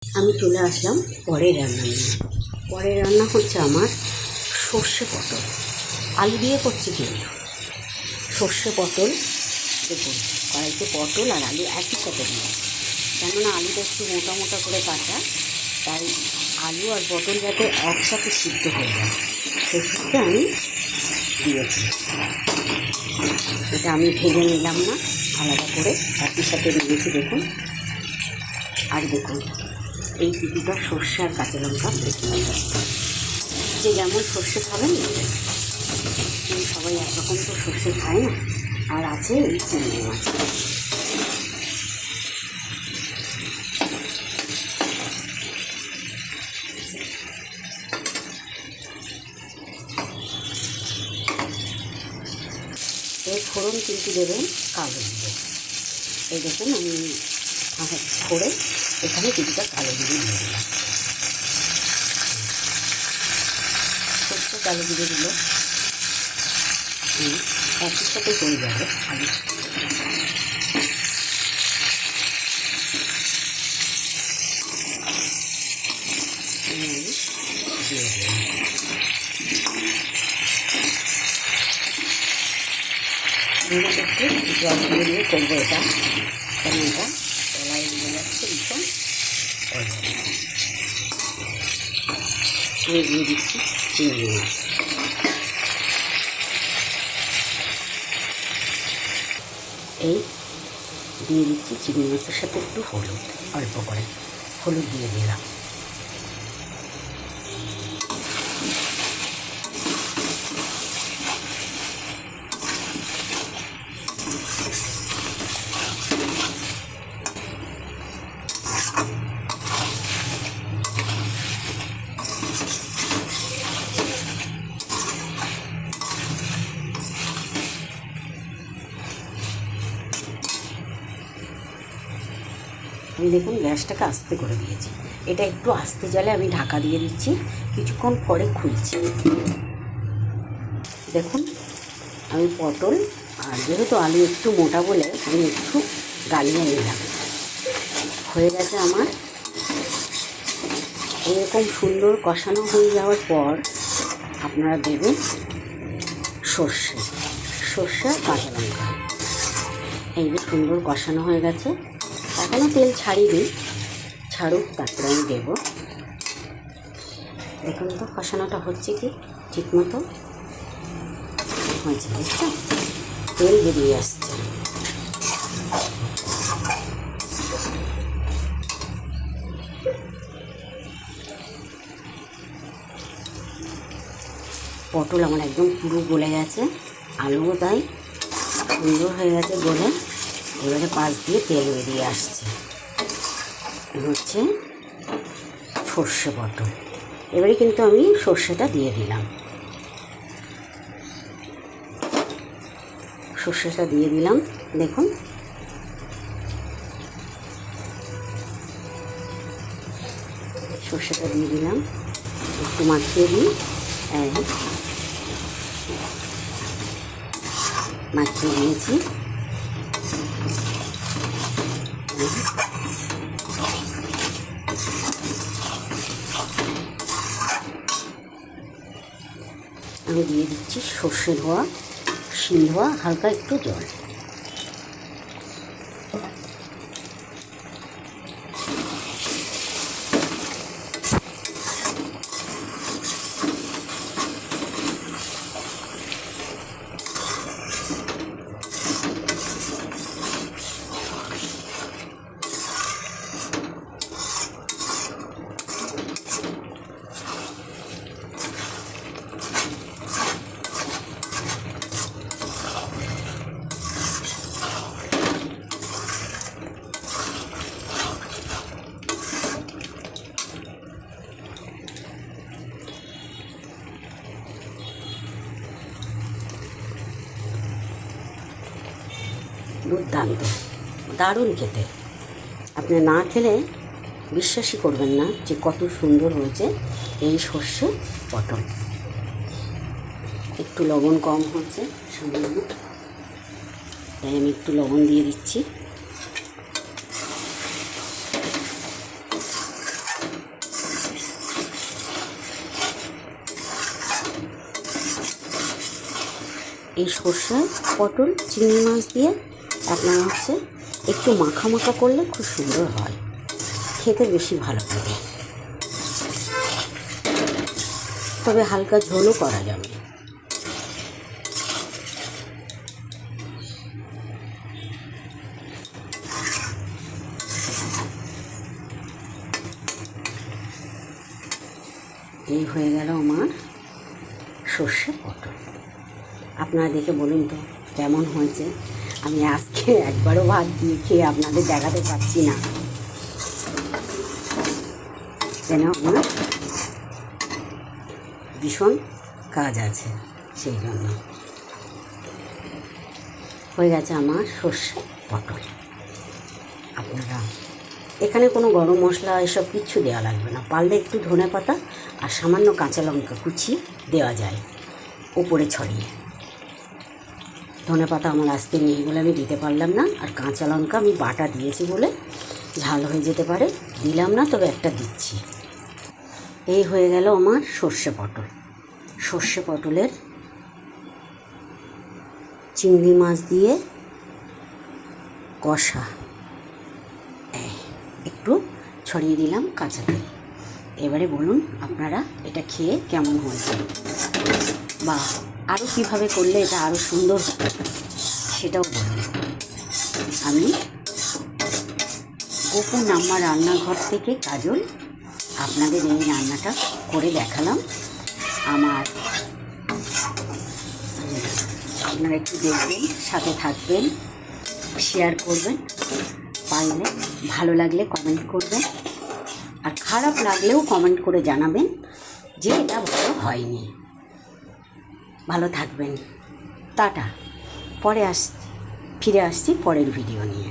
আমি চলে আসলাম পরের রান্না নিয়ে। পরের রান্না হচ্ছে আমার সর্ষে পটল। আলু দিয়ে করছি কিন্তু সর্ষে পটল। দেখুন কড়াইতে পটল আর আলু একই সাথে দিয়ে, কেননা আলুটা একটু মোটা মোটা করে কাটা, তাই আলু আর পটল যাতে একসাথে সিদ্ধ হয়ে যায় সেক্ষেত্রে আমি দিয়েছি। এটা আমি ভেজে নিলাম না, আলাদা করে একই সাথে দিয়েছি। দেখুন, আর দেখুন এই কিছুটা সর্ষে আর কাঁচা লঙ্কা বেটে নিলাম। যে যেমন সর্ষে খাবেন, কিন্তু সবাই একরকম তো সর্ষে খায় না। আর আছে এই চিংড়ি মাছ। এর ফোড়ন কিন্তু দেবেন কালো জিরে। এই দেখুন আমি করে এখানে কিছুটা কালো জিরে দিয়ে দিলাম। সর্ষে কালো জিরে দিল, একই সাথে হয়ে যাবে আলু। দিয়ে দিলাম। একটু জল দিয়ে করবো এটা, কারণ এটা তলায় নিয়ে যাচ্ছে ভীষণ। আমি দিয়ে দিচ্ছি চিংড়ি মাছ। এই দিয়ে দিচ্ছি চিংড়ি মাছের সাথে একটু হলুদ, অল্প করে হলুদ দিয়ে দিলাম। আমি দেখুন গ্যাসটাকে আস্তে করে দিয়েছি। এটা একটু আস্তে জালে আমি ঢাকা দিয়ে দিচ্ছি, কিছুক্ষণ পরে খুলছি। দেখুন আমি পটল আর যেহেতু আলু একটু মোটা বলে আমি একটু গালিয়ে নিলাম। হয়ে গেছে আমার। এরকম সুন্দর কষানো হয়ে যাওয়ার পর আপনারা দেবেন সর্ষে আর কাঁচা লঙ্কা। এই যে সুন্দর কষানো হয়ে গেছে, এখনও তেল ছাড়ুক, তারপরে আমি দেবো। দেখুন তো কষানোটা হচ্ছে কি ঠিক মতো হয়েছে, বুঝছো? তেল বেরিয়ে আসছে। পটল আমার একদম পুরো গলে গেছে, আলুও তাই সুন্দর হয়ে গেছে গলে। এবারে পাশ দিয়ে তেল বেরিয়ে আসছে। হচ্ছে সর্ষে পটল। এবারে কিন্তু আমি সর্ষেটা দিয়ে দিলাম। সর্ষেটা দিয়ে দিলাম। দেখুন সর্ষেটা দিয়ে দিলাম, একটু মাখিয়ে দিই। মাখিয়ে দিয়েছি। আমি দিয়ে দিচ্ছি সর্ষে ধোয়া, শিল ধোয়া, হালকা একটু জল। দুর্দান্ত, দারুণ খেতে। আপনি না খেলে বিশ্বাসই করবেন না যে কত সুন্দর হয়েছে এই সর্ষে পটল। একটু লবণ কম হচ্ছে সামান্য, তাই আমি একটু লবণ দিয়ে দিচ্ছি। এই সর্ষে পটল চিংড়ি মাছ দিয়ে আপনারা হচ্ছে একটু মাখা মাখা করলে খুব সুন্দর হয়, খেতে বেশি ভালো লাগে, তবে হালকা ঝোলও করা যাবে। এই হয়ে গেল আমার সর্ষে পটল। আপনারা দেখে বলুন তো কেমন হয়েছে। আমি আজকে একবারও ভাত দিয়ে খেয়ে আপনাদের দেখাতে পারছি না, কেন আমার ভীষণ কাজ আছে, সেই জন্য। হয়ে গেছে আমার সর্ষে পটল। আপনারা এখানে কোনো গরম মশলা এসব কিচ্ছু দেওয়া লাগবে না, পারলে একটু ধনেপাতা আর সামান্য কাঁচা লঙ্কা কুচি দেওয়া যায় উপরে ছড়িয়ে। ধনেপাতা আমার আজকে নেই বলে আমি দিতে পারলাম না, আর কাঁচা লঙ্কা আমি বাটা দিয়েছি বলে ঝাল হয়ে যেতে পারে, দিলাম না, তবে একটা দিচ্ছি। এই হয়ে গেল আমার সর্ষে পটল। সর্ষে পটলের চিংড়ি মাছ দিয়ে কষা, একটু ছড়িয়ে দিলাম কাঁচা তেল। এবারে বলুন আপনারা এটা খেয়ে কেমন হয়েছে, বা আরও কীভাবে করলে এটা আরও সুন্দর হবে সেটাও বলুন। আমি গোপন আমার রান্নাঘর থেকে কাজল আপনাদের এই রান্নাটা করে দেখালাম। আপনারা একটু দেখবেন, সাথে থাকবেন, শেয়ার করবেন, পারলে ভালো লাগলে কমেন্ট করবেন, আর খারাপ লাগলেও কমেন্ট করে জানাবেন যে এটা ভালো হয়নি। ভালো থাকবেন, টাটা। ফিরে আসছি পরের ভিডিও নিয়ে।